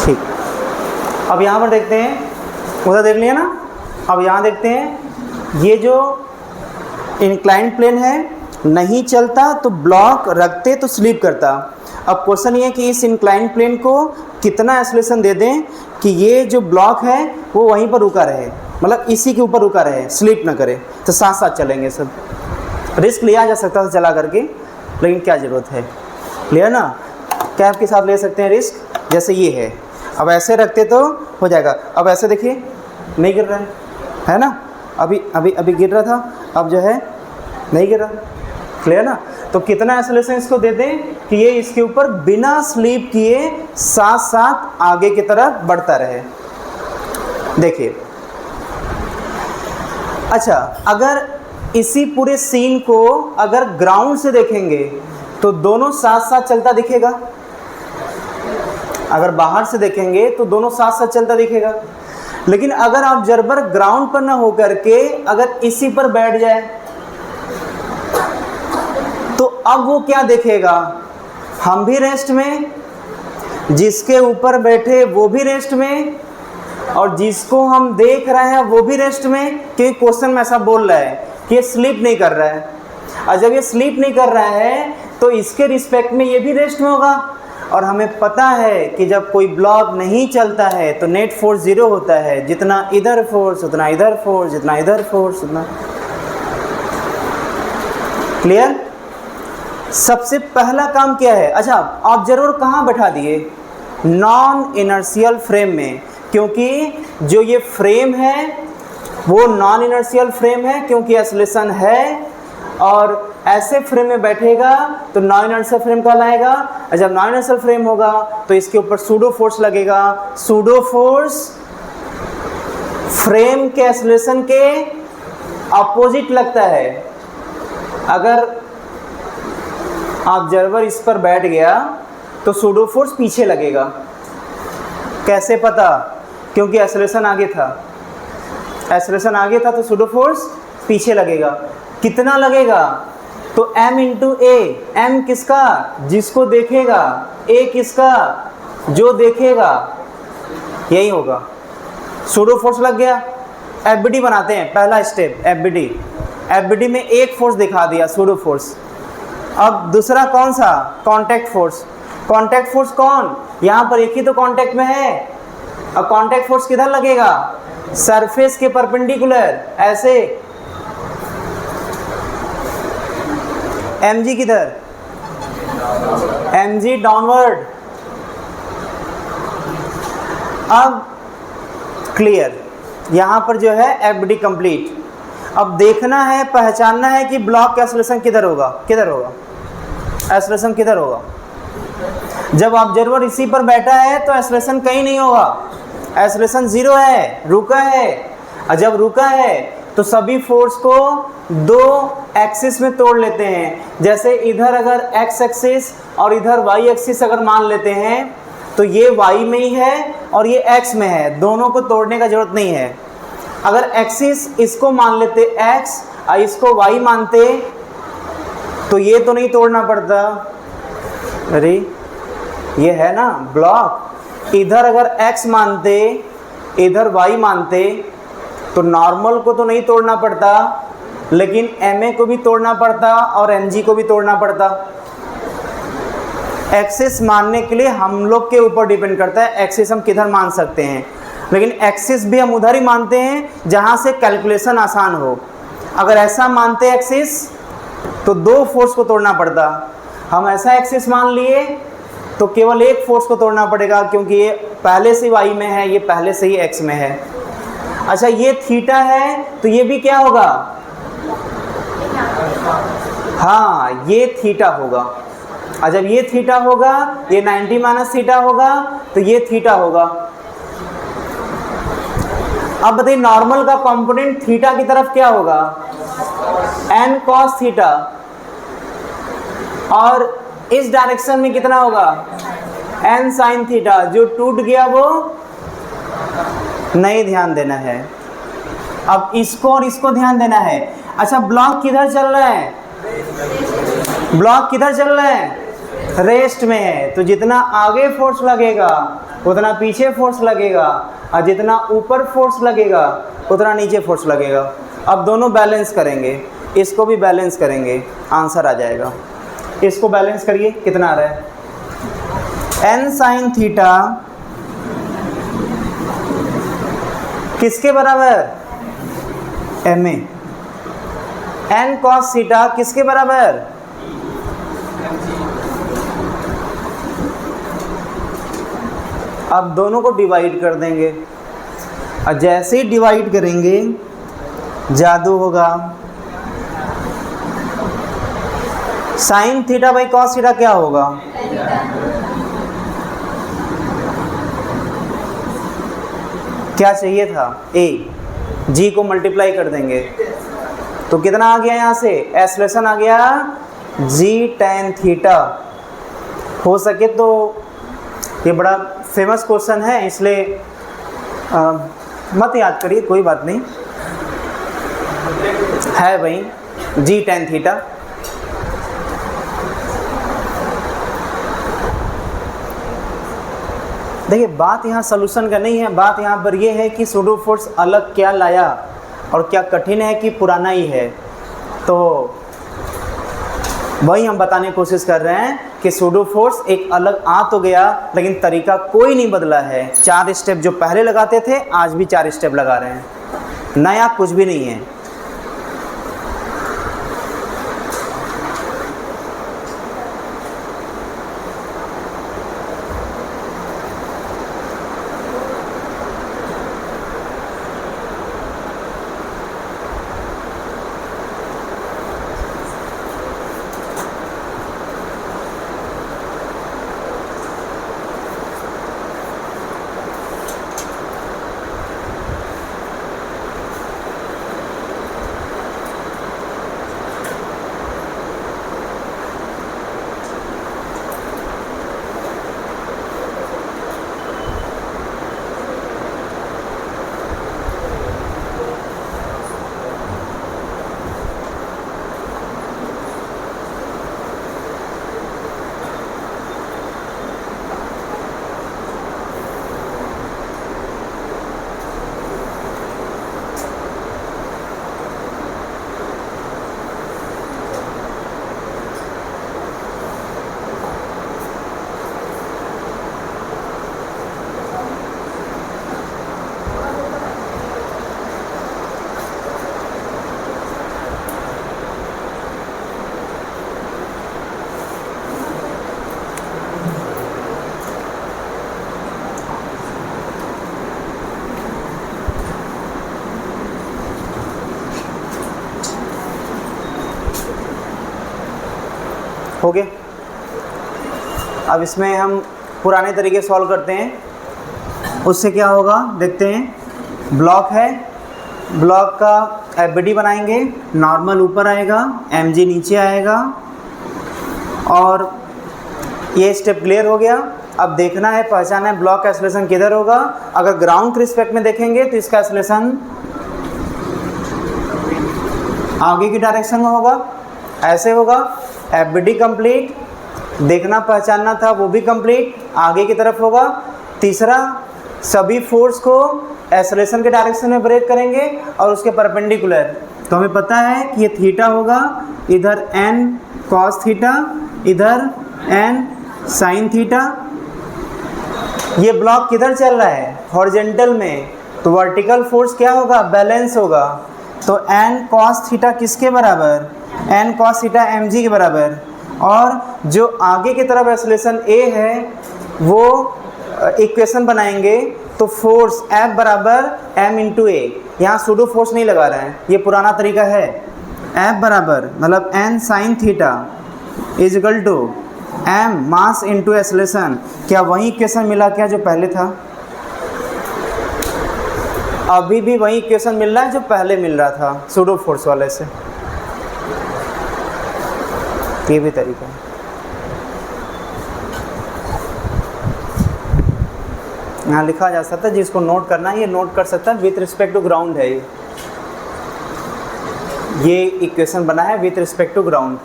ठीक, अब यहाँ पर देखते हैं, उधर देख लिया ना, अब यहाँ देखते हैं ये जो इंक्लाइंड प्लेन है नहीं चलता तो ब्लॉक रखते तो स्लिप करता। अब क्वेश्चन ये है कि इस इंक्लाइंड प्लेन को कितना एक्सेलरेशन दे दें कि ये जो ब्लॉक है वो वहीं पर रुका रहे, मतलब इसी के ऊपर रुका रहे, स्लिप ना करे। तो साथ साथ चलेंगे सब, रिस्क लिया जा सकता है चला करके, लेकिन क्या ज़रूरत है, क्लियर ना। कैप के साथ ले सकते हैं रिस्क, जैसे ये है, अब ऐसे रखते तो हो जाएगा। अब ऐसे देखिए नहीं गिर रहा है ना, अभी अभी अभी गिर रहा था, अब जो है नहीं गिर रहा, क्लियर ना। तो कितना एक्सेलरेशन इसको दे दें कि ये इसके ऊपर बिना स्लीप किए साथ साथ आगे की तरफ बढ़ता रहे। देखिए, अच्छा अगर इसी पूरे सीन को अगर ग्राउंड से देखेंगे तो दोनों साथ साथ चलता दिखेगा, अगर बाहर से देखेंगे तो दोनों साथ साथ चलता दिखेगा। लेकिन अगर ऑब्जर्वर ग्राउंड पर ना होकर के अगर इसी पर बैठ जाए तो अब वो क्या देखेगा, हम भी रेस्ट में, जिसके ऊपर बैठे वो भी रेस्ट में, और जिसको हम देख रहे हैं वो भी रेस्ट में, क्योंकि क्वेश्चन में ऐसा बोल रहा है कि ये स्लीप नहीं कर रहा है। और जब ये स्लीप नहीं कर रहा है तो इसके रिस्पेक्ट में ये भी रेस्ट में होगा। और हमें पता है कि जब कोई ब्लॉक नहीं चलता है तो नेट फोर्स जीरो होता है, जितना इधर फोर्स उतना इधर फोर्स, जितना इधर फोर्स उतना, क्लियर। सबसे पहला काम क्या है, अच्छा ऑब्जर्वर कहाँ बैठा दिए, नॉन इनर्शियल फ्रेम में, क्योंकि जो ये फ्रेम है वो नॉन इनर्शियल फ्रेम है, क्योंकि एक्सेलरेशन है, और ऐसे फ्रेम में बैठेगा तो नॉन इनर्शियल फ्रेम कहलाएगा। और जब नॉन इनर्शियल फ्रेम होगा तो इसके ऊपर सूडो फोर्स लगेगा। सूडो फोर्स फ्रेम के एक्सेलरेशन के अपोजिट लगता है। अगर ऑब्जर्वर इस पर बैठ गया तो सूडो फोर्स पीछे लगेगा। कैसे पता, क्योंकि एक्सेलरेशन आगे था, एक्सेलरेशन आगे था तो सूडो फोर्स पीछे लगेगा। कितना लगेगा, तो m इंटू ए, m किसका, जिसको देखेगा, a किसका, जो देखेगा, यही होगा। सूडो फोर्स लग गया। एफबीडी बनाते हैं, पहला स्टेप एफबीडी, एफबीडी में एक फोर्स दिखा दिया सूडो फोर्स। अब दूसरा कौन सा, कांटेक्ट फोर्स। कांटेक्ट फोर्स कौन, यहाँ पर एक ही तो कांटेक्ट में है। अब कांटेक्ट फोर्स किधर लगेगा, सरफेस के परपेंडिकुलर, ऐसे। mg किधर, mg डाउनवर्ड। अब क्लियर, यहाँ पर जो है एफबीडी कंप्लीट। अब देखना है, पहचानना है कि ब्लॉक का एक्सेलरेशन किधर होगा, किधर होगा, एक्सेलरेशन किधर होगा। जब ऑब्जर्वर इसी पर बैठा है तो एक्सेलरेशन कहीं नहीं होगा, एक्सेलरेशन जीरो है, रुका है। और जब रुका है तो सभी फोर्स को दो एक्सिस में तोड़ लेते हैं। जैसे इधर अगर एक्स एक्सिस और इधर वाई एक्सिस अगर मान लेते हैं तो ये वाई में ही है और ये एक्स में है, दोनों को तोड़ने का जरूरत नहीं है। अगर एक्सिस इसको मान लेते एक्स और इसको वाई मानते तो ये तो नहीं तोड़ना पड़ता। अरे ये है ना ब्लॉक, इधर अगर एक्स मानते इधर वाई मानते तो नॉर्मल को तो नहीं तोड़ना पड़ता, लेकिन MA को भी तोड़ना पड़ता और MG को भी तोड़ना पड़ता। एक्सिस मानने के लिए हम लोग के ऊपर डिपेंड करता है एक्सिस हम किधर मान सकते हैं, लेकिन एक्सिस भी हम उधर ही मानते हैं जहां से कैलकुलेशन आसान हो। अगर ऐसा मानते एक्सिस तो दो फोर्स को तोड़ना पड़ता, हम ऐसा एक्सिस मान लिए तो केवल एक फोर्स को तोड़ना पड़ेगा, क्योंकि ये पहले से वाई में है, ये पहले से ही एक्स में है। अच्छा ये थीटा है तो ये भी क्या होगा, हाँ ये थीटा होगा। और जब ये थीटा होगा, ये 90 माइनस थीटा होगा तो ये थीटा होगा। अब बताइए नॉर्मल का कंपोनेंट थीटा की तरफ क्या होगा, n cos थीटा, और इस डायरेक्शन में कितना होगा, n sin थीटा। जो टूट गया वो नहीं ध्यान देना है, अब इसको और इसको ध्यान देना है। अच्छा ब्लॉक किधर चल रहा है, ब्लॉक किधर चल रहा है, रेस्ट में है, तो जितना आगे फोर्स लगेगा उतना पीछे फोर्स लगेगा, और जितना ऊपर फोर्स लगेगा उतना नीचे फोर्स लगेगा। अब दोनों बैलेंस करेंगे, इसको भी बैलेंस करेंगे, आंसर आ जाएगा। इसको बैलेंस करिए, कितना आ रहा है? n sin थीटा किसके बराबर? ma। n cos थीटा किसके बराबर? अब दोनों को डिवाइड कर देंगे, और जैसे ही डिवाइड करेंगे जादू होगा। Sine theta by cos theta क्या होगा? क्या चाहिए था? ए। जी को मल्टीप्लाई कर देंगे तो कितना आ गया? यहाँ से एक्सलेशन आ गया जी टेन थीटा। हो सके तो ये बड़ा फेमस क्वेश्चन है, इसलिए मत याद करिए, कोई बात नहीं है भाई, जी टेन थीटा। देखिए बात यहाँ सॉल्यूशन का नहीं है, बात यहाँ पर ये है कि सूडो फोर्स अलग क्या लाया, और क्या कठिन है कि पुराना ही है। तो वही हम बताने की कोशिश कर रहे हैं कि सूडो फोर्स एक अलग आ तो गया, लेकिन तरीका कोई नहीं बदला है। 4 स्टेप जो पहले लगाते थे आज भी 4 स्टेप लगा रहे हैं, नया कुछ भी नहीं है। हो गया। अब इसमें हम पुराने तरीके सॉल्व करते हैं, उससे क्या होगा देखते हैं। ब्लॉक है, ब्लॉक का एफबीडी बनाएंगे, नॉर्मल ऊपर आएगा, एमजी नीचे आएगा, और ये स्टेप क्लियर हो गया। अब देखना है, पहचाना है ब्लॉक का एक्सेलरेशन किधर होगा। अगर ग्राउंड के रिस्पेक्ट में देखेंगे तो इसका एक्सेलरेशन आगे की डायरेक्शन में होगा, ऐसे होगा। एफबीडी कंप्लीट, देखना पहचानना था वो भी कंप्लीट, आगे की तरफ होगा। तीसरा, सभी फोर्स को एक्सेलरेशन के डायरेक्शन में ब्रेक करेंगे और उसके परपेंडिकुलर। तो हमें पता है कि ये थीटा होगा, इधर n cos थीटा, इधर n sin थीटा। ये ब्लॉक किधर चल रहा है? हॉरिजॉन्टल में, तो वर्टिकल फोर्स क्या होगा? बैलेंस होगा। तो n cos थीटा किसके बराबर? n cos थीटा mg के बराबर। और जो आगे की तरफ एक्सेलरेशन a है वो इक्वेशन बनाएंगे, तो फोर्स F बराबर m इंटू ए। यहाँ सूडो फोर्स नहीं लगा रहे हैं, ये पुराना तरीका है। F बराबर मतलब n sin theta is equal to m mass into acceleration. क्या वही इक्वेशन मिला क्या जो पहले था? अभी भी वही इक्वेशन मिल रहा है जो पहले मिल रहा था सूडो फोर्स वाले से। ये भी तरीका है। यहाँ लिखा जा सकता है, जिसको नोट करना है ये नोट कर सकता है। विथ रिस्पेक्ट टू ग्राउंड है ये इक्वेशन बना है विथ रिस्पेक्ट टू ग्राउंड।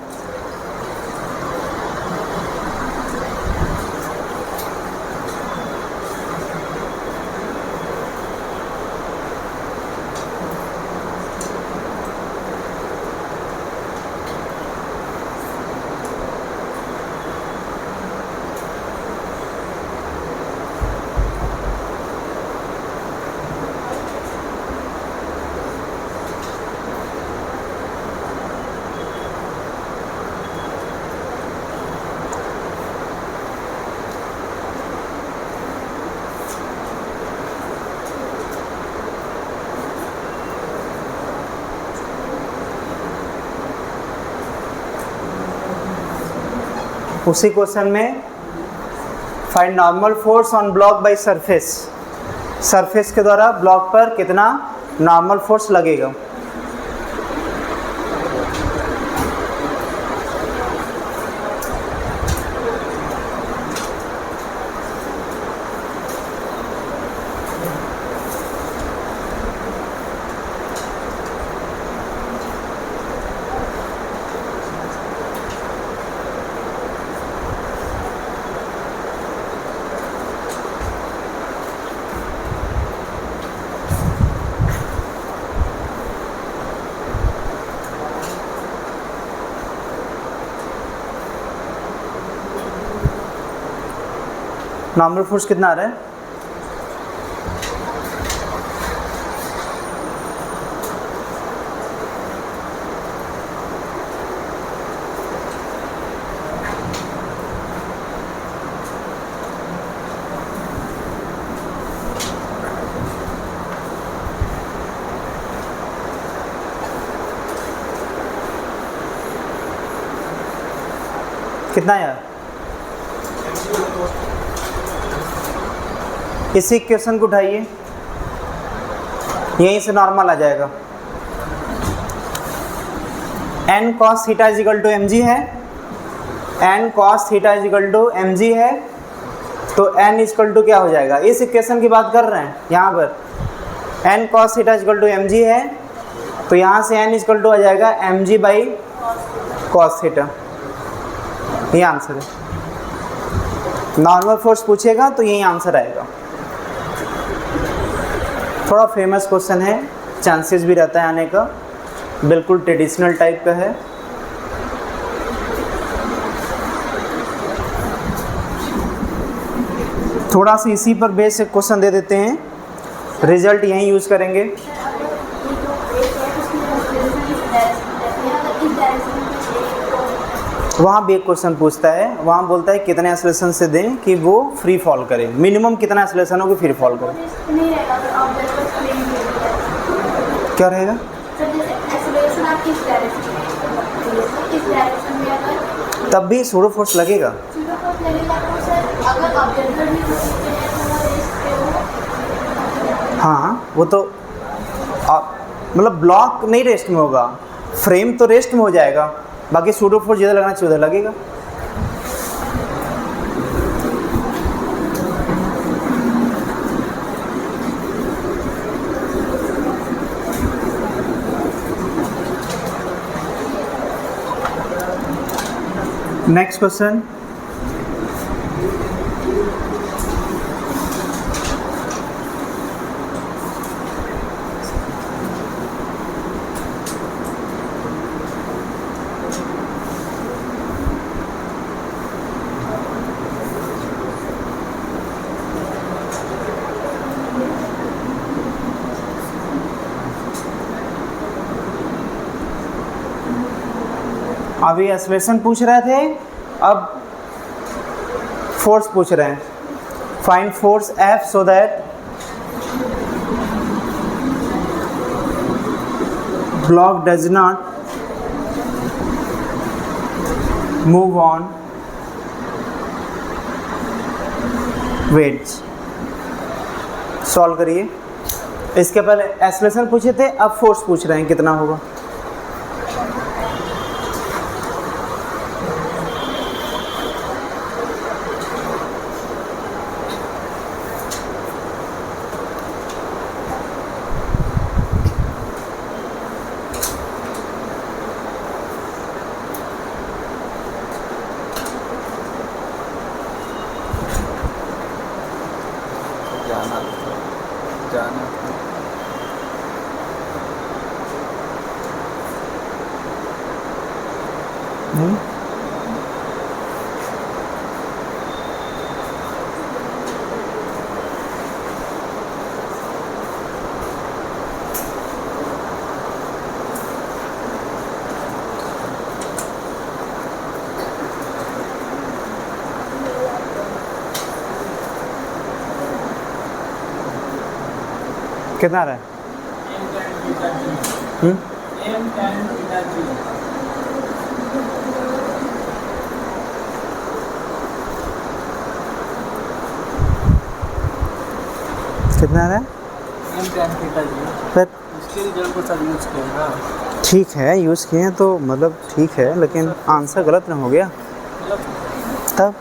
उसी क्वेश्चन में find normal force on block by surface, surface के द्वारा ब्लॉक पर कितना नॉर्मल फोर्स लगेगा। नॉर्मल फोर्स कितना आ रहा है? कितना यार? इसी इक्वेशन को उठाइए, यहीं से नॉर्मल आ जाएगा। n cos theta is equal to M G है, n cos theta is equal to M G है, तो n इज इक्वल टू क्या हो जाएगा? इस इक्वेशन की बात कर रहे हैं यहाँ पर, n cos theta is equal to M G है, तो यहाँ से n इज इक्वल टू आ जाएगा M G by cos theta. ये आंसर है। नॉर्मल फोर्स पूछेगा तो यही आंसर आएगा। थोड़ा फेमस क्वेश्चन है, चांसेस भी रहता है आने का, बिल्कुल ट्रेडिशनल टाइप का है। थोड़ा सा इसी पर बेस एक क्वेश्चन दे देते हैं, रिजल्ट यहीं यूज़ करेंगे। वहाँ भी एक क्वेश्चन पूछता है, वहाँ बोलता है कितने एक्सेलरेशन से दें कि वो फ्री फॉल करे, मिनिमम कितना एक्सेलरेशन हो कि फ्री फॉल करे। क्या रहेगा? तब भी सूडो फोर्स लगेगा। हाँ वो तो मतलब ब्लॉक नहीं रेस्ट में होगा, फ्रेम तो रेस्ट में हो जाएगा, बाकी सूडो फोर्स जिधर लगना चाहिए उधर लगेगा। नेक्स्ट क्वेश्चन, अभी एक्सेलरेशन पूछ रहे थे, अब फोर्स पूछ रहे हैं। Find force F so that block does not move on weights. Solve करिए। इसके पहले एक्सेलरेशन पूछे थे, अब फोर्स पूछ रहे हैं कितना होगा। कितना रहा है? कितना आ रहा है? m tan थीटा जी, पर इसके रिजल्ट को सर यूज किया ना, ठीक है, यूज़ किए हैं तो मतलब ठीक है, लेकिन आंसर गलत ना हो गया तब?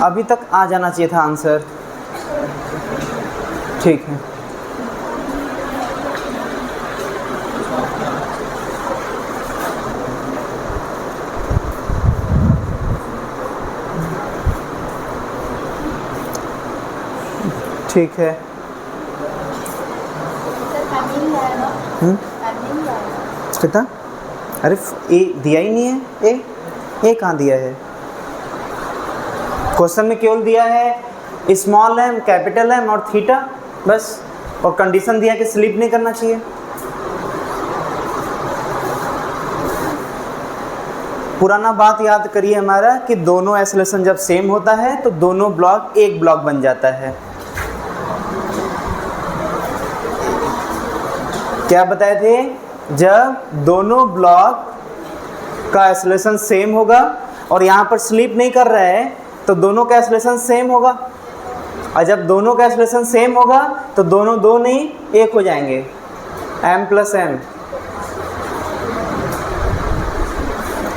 अभी तक आ जाना चाहिए था आंसर। ठीक है, ठीक है। कितना? अरे ए दिया ही नहीं है, ए कहाँ दिया है? क्वेश्चन में केवल दिया है स्मॉल एम, कैपिटल एम और थीटा, बस। और कंडीशन दिया कि स्लिप नहीं करना चाहिए। पुराना बात याद करिए हमारा कि दोनों एक्सेलरेशन जब सेम होता है तो दोनों ब्लॉक एक ब्लॉक बन जाता है। क्या बताए थे? जब दोनों ब्लॉक का एक्सेलरेशन सेम होगा और यहाँ पर स्लिप नहीं कर रहा है तो दोनों का एक्सेलरेशन सेम होगा, और जब दोनों का एक्सेलरेशन सेम होगा तो दोनों दो नहीं एक हो जाएंगे, m प्लस एम।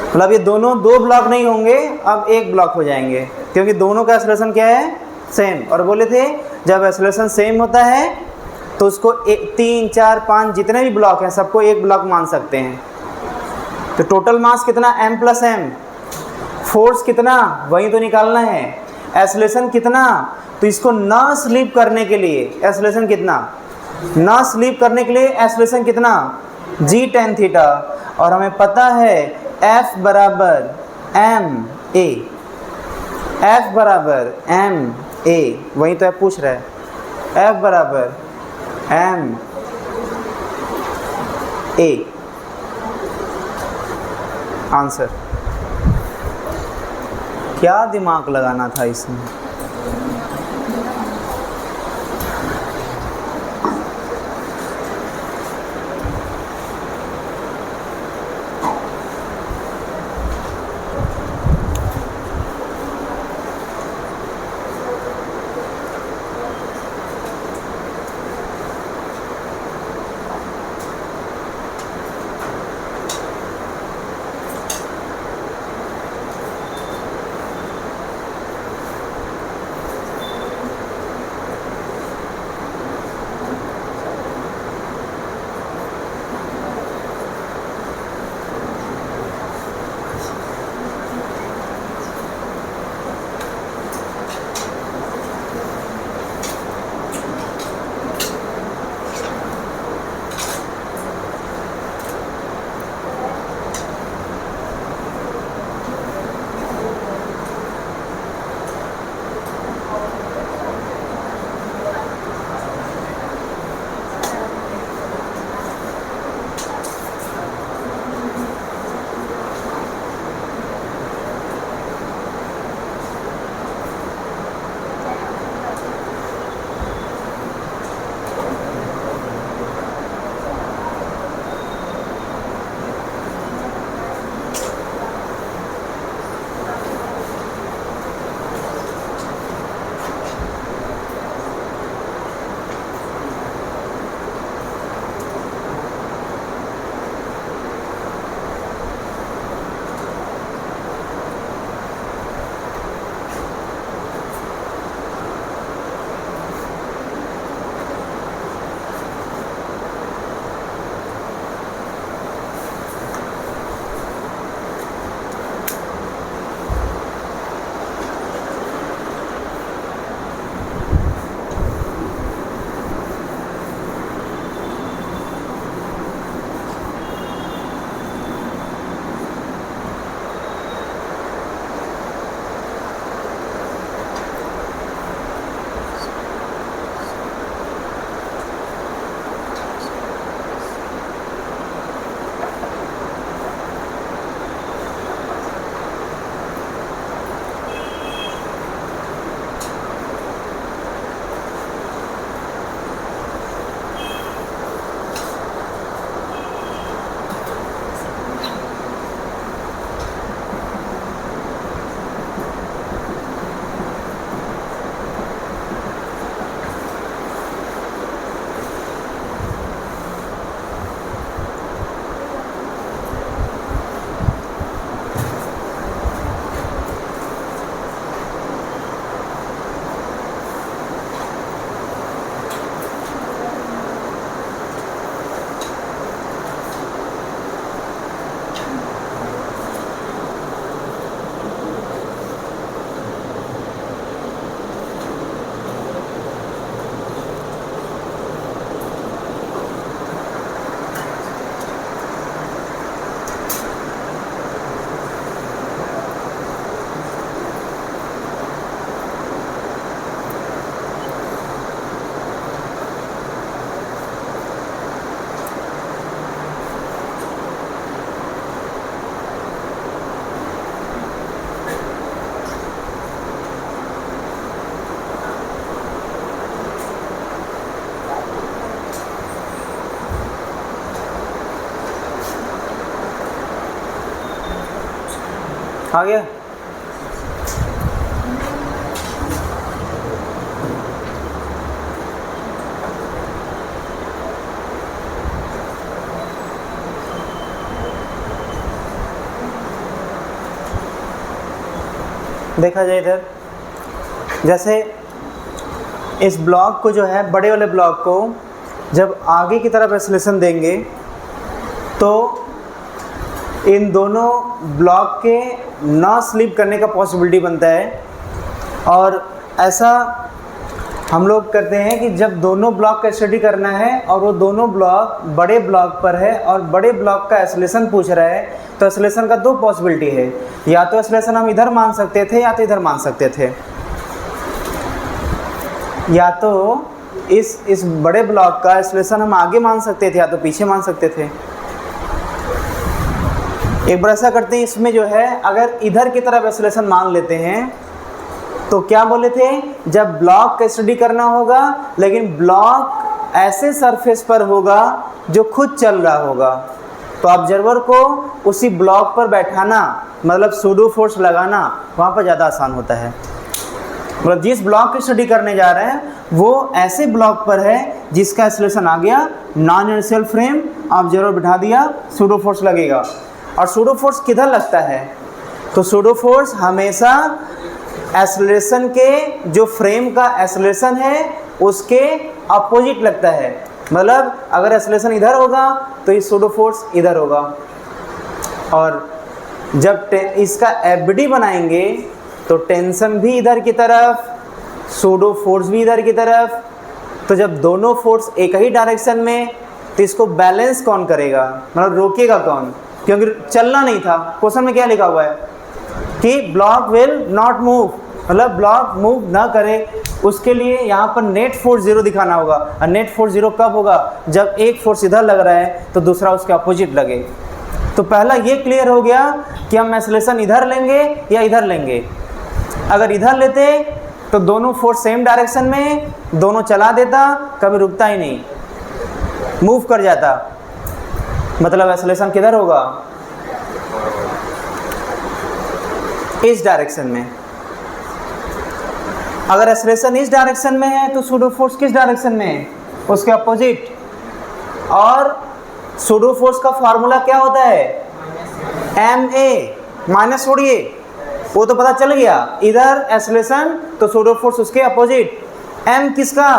मतलब ये दोनों दो ब्लॉक नहीं होंगे, अब एक ब्लॉक हो जाएंगे, क्योंकि दोनों का एक्सेलरेशन क्या है? सेम। और बोले थे जब एक्सेलरेशन सेम होता है तो उसको 3, 4, 5 जितने भी ब्लॉक हैं सबको एक ब्लॉक मान सकते हैं। तो टोटल मास कितना? m plus M. फोर्स कितना? वही तो निकालना है। एक्सेलरेशन कितना? तो इसको ना स्लिप करने के लिए एक्सेलरेशन कितना? ना स्लिप करने के लिए एक्सेलरेशन कितना? g tan theta. और हमें पता है F बराबर m a, F बराबर m a, वही तो पूछ रहा है, F बराबर m a। आंसर। क्या दिमाग लगाना था इसमें? आ गया? देखा जाए इधर, जैसे इस ब्लॉक को जो है, बड़े वाले ब्लॉक को जब आगे की तरफ एक्सेलरेशन देंगे तो इन दोनों ब्लॉक के ना स्लिप करने का पॉसिबिलिटी बनता है। और ऐसा हम लोग करते हैं कि जब दोनों ब्लॉक का स्टडी करना है और वो दोनों ब्लॉक बड़े ब्लॉक पर है और बड़े ब्लॉक का एक्सेलरेशन पूछ रहा है, तो एक्सेलरेशन का दो पॉसिबिलिटी है, या तो एक्सेलरेशन हम इधर मान सकते थे या तो इधर मान सकते थे। या तो इस बड़े ब्लॉक का एक्सेलरेशन हम आगे मान सकते थे या तो पीछे मान सकते थे। एक बार ऐसा करते हैं, इसमें जो है अगर इधर की तरफ एक्सेलरेशन मान लेते हैं तो क्या बोले थे, जब ब्लॉक का स्टडी करना होगा लेकिन ब्लॉक ऐसे सरफेस पर होगा जो खुद चल रहा होगा, तो ऑब्जर्वर को उसी ब्लॉक पर बैठाना, मतलब सूडो फोर्स लगाना वहाँ पर ज़्यादा आसान होता है। मतलब जिस ब्लॉक की स्टडी करने जा रहे हैं वो ऐसे ब्लॉक पर है जिसका एक्सेलरेशन आ गया, नॉन इनर्शियल फ्रेम, ऑब्जर्वर बिठा दिया, सूडो फोर्स लगेगा। और सूडो फोर्स किधर लगता है, तो सूडो फोर्स हमेशा एक्सेलरेशन के जो फ्रेम का एक्सेलरेशन है उसके अपोजिट लगता है। मतलब अगर एक्सेलरेशन इधर होगा तो ये सूडो फोर्स इधर होगा। और जब इसका एफबीडी बनाएंगे तो टेंशन भी इधर की तरफ, सूडो फोर्स भी इधर की तरफ। तो जब दोनों फोर्स एक ही डायरेक्शन में, तो इसको बैलेंस कौन करेगा, मतलब रोकेगा कौन, क्योंकि चलना नहीं था। क्वेश्चन में क्या लिखा हुआ है कि ब्लॉक विल नॉट मूव, मतलब ब्लॉक मूव ना करे, उसके लिए यहाँ पर नेट फोर्स जीरो दिखाना होगा। और नेट फोर्स जीरो कब होगा, जब एक फोर्स इधर लग रहा है तो दूसरा उसके अपोजिट लगे। तो पहला ये क्लियर हो गया कि हम एक्सेलरेशन इधर लेंगे या इधर लेंगे। अगर इधर लेते तो दोनों फोर्स सेम डायरेक्शन में, दोनों चला देता, कभी रुकता ही नहीं, मूव कर जाता। मतलब एक्सेलरेशन किधर होगा, इस डायरेक्शन में। अगर एक्सेलरेशन इस डायरेक्शन में है तो सूडो फोर्स किस डायरेक्शन में है, उसके अपोजिट। और सूडो फोर्स का फार्मूला क्या होता है, ma, माइनस छोड़िए, वो तो पता चल गया, इधर एक्सेलरेशन तो सूडो फोर्स उसके अपोजिट। m किसका,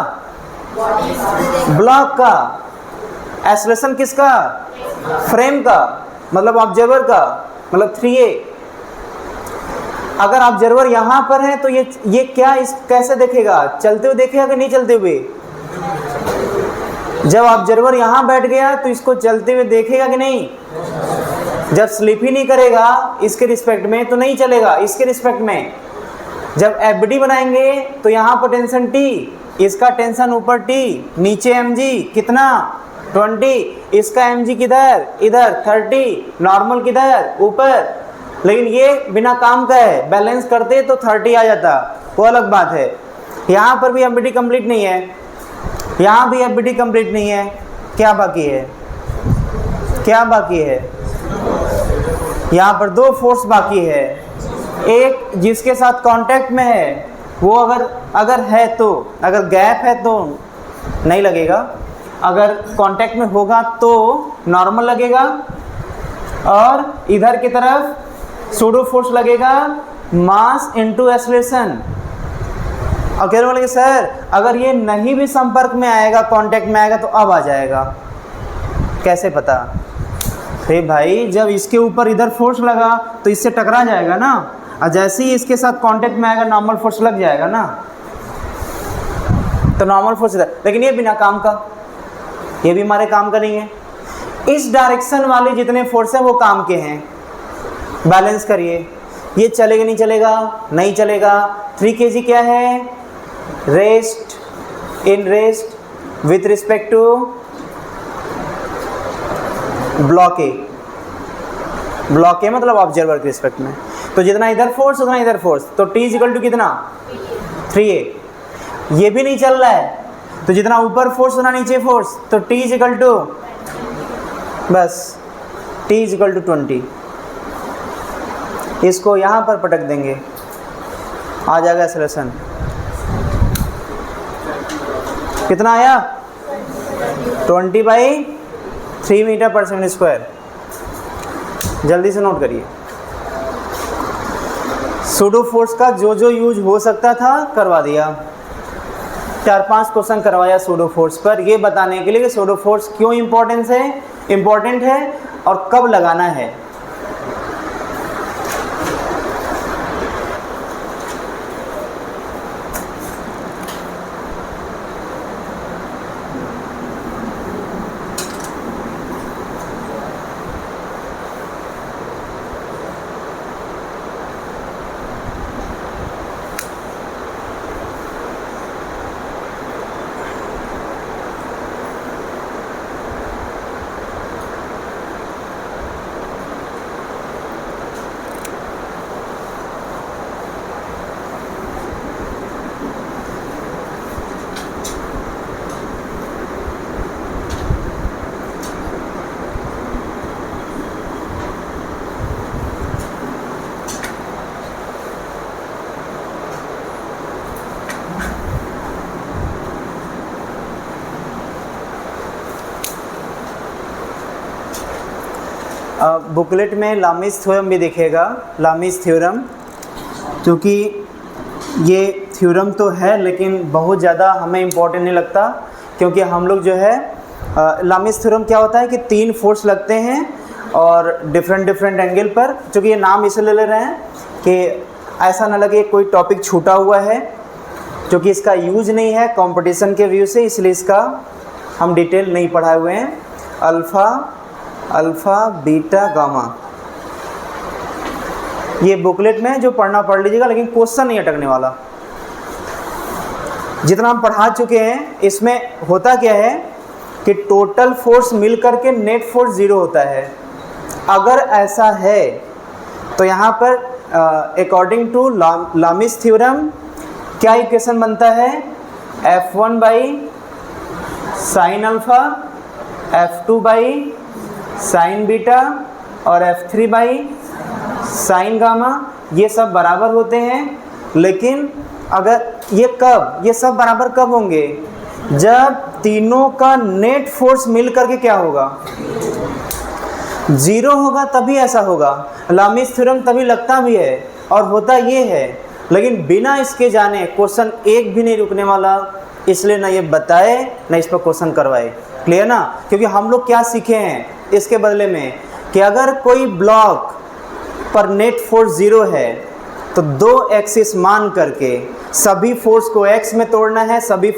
ब्लॉक का, एक्सेलरेशन किसका, फ्रेम का, मतलब ऑब्जर्वर का, मतलब 3a। अगर ऑब्जर्वर यहाँ पर है तो ये क्या, इस कैसे देखेगा, चलते हुए देखेगा कि नहीं चलते हुए। जब ऑब्जर्वर यहाँ बैठ गया तो इसको चलते हुए देखेगा कि नहीं। जब स्लिप ही नहीं करेगा इसके रिस्पेक्ट में तो नहीं चलेगा इसके रिस्पेक्ट में। जब एफबीडी बनाएंगे तो यहाँ पर टेंशन T, इसका टेंशन ऊपर T, नीचे mg कितना 20, इसका mg किधर, इधर 30, नॉर्मल किधर, ऊपर। लेकिन ये बिना काम का है, बैलेंस करते तो 30 आ जाता, वो अलग बात है। यहाँ पर भी एफबीडी कंप्लीट नहीं है, यहाँ भी एफबीडी कंप्लीट नहीं है। क्या बाकी है, क्या बाकी है, यहाँ पर दो फोर्स बाकी है। एक जिसके साथ कांटेक्ट में है वो अगर है तो, अगर गैप है तो नहीं लगेगा, अगर कांटेक्ट में होगा तो नॉर्मल लगेगा। और इधर की तरफ सूडो फोर्स लगेगा, मास इनटू एक्सेलरेशन। और कह रहे सर अगर ये नहीं भी संपर्क में आएगा, कांटेक्ट में आएगा तो अब आ जाएगा, कैसे पता। अरे भाई जब इसके ऊपर इधर फोर्स लगा तो इससे टकरा जाएगा ना, और जैसे ही इसके साथ कांटेक्ट में आएगा नॉर्मल फोर्स लग जाएगा ना, तो नॉर्मल फोर्स इधर। लेकिन ये बिना काम का, ये भी हमारे काम का नहीं है। इस डायरेक्शन वाले जितने फोर्स हैं वो काम के हैं। बैलेंस करिए, ये चलेगा नहीं चलेगा, नहीं चलेगा। 3 kg क्या है, rest in rest with respect to block A, block A मतलब ऑब्जर्वर के रिस्पेक्ट में। तो जितना इधर फोर्स उतना इधर फोर्स, तो T इक्वल टू कितना 3a। ये भी नहीं चल रहा है तो जितना ऊपर फोर्स उतना नीचे फोर्स, तो T इक्वल टू बस T इक्वल टू 20। इसको यहाँ पर पटक देंगे, आ जाएगा एक्सेलरेशन। कितना आया? 20/3 मीटर पर सेकंड स्क्वायर। जल्दी से नोट करिए। सूडो फोर्स का जो जो यूज हो सकता था करवा दिया। 4-5 क्वेश्चन करवाया सूडो फोर्स पर, ये बताने के लिए कि सूडो फोर्स क्यों इम्पोर्टेंट है और कब लगाना है। बुकलेट में लामिस थ्योरम भी दिखेगा, लामिस थ्योरम, क्योंकि ये थ्योरम तो है लेकिन बहुत ज़्यादा हमें इम्पोर्टेंट नहीं लगता, क्योंकि हम लोग जो है लामिस थ्योरम क्या होता है कि 3 फोर्स लगते हैं और डिफरेंट एंगल पर। क्योंकि ये नाम इसलिए ले रहे हैं कि ऐसा ना लगे कोई टॉपिक छूटा हुआ है, क्योंकि इसका यूज नहीं है कंपटीशन के व्यू से, इसलिए इसका हम डिटेल नहीं पढ़ाए हुए हैं। अल्फ़ा बीटा गामा, ये बुकलेट में जो पढ़ना पढ़ लीजिएगा, लेकिन क्वेश्चन नहीं अटकने वाला। जितना हम पढ़ा चुके हैं इसमें होता क्या है कि टोटल फोर्स मिल करके नेट फोर्स 0 होता है। अगर ऐसा है तो यहाँ पर अकॉर्डिंग टू लामिस थ्योरम क्या इक्वेशन बनता है? F1 by sine alpha, F2 by sine beta और F3 बाई साइन गामा, ये सब बराबर होते हैं। लेकिन अगर ये सब बराबर कब होंगे? जब तीनों का नेट फोर्स मिल करके क्या होगा? 0 होगा, तभी ऐसा होगा। लामिस थ्योरम तभी लगता भी है और होता ये है, लेकिन बिना इसके जाने क्वेश्चन एक भी नहीं रुकने वाला, इसलिए ना ये बताए ना इस पर क्वेश्चन करवाए। क्लियर ना? क्योंकि हम लोग क्या सीखे हैं इसके बदले में कि अगर कोई ब्लॉक पर नेट फोर्स 0 है तो 2 एक्सिस मान करके सभी फोर्स को x में तोड़ना है, सभी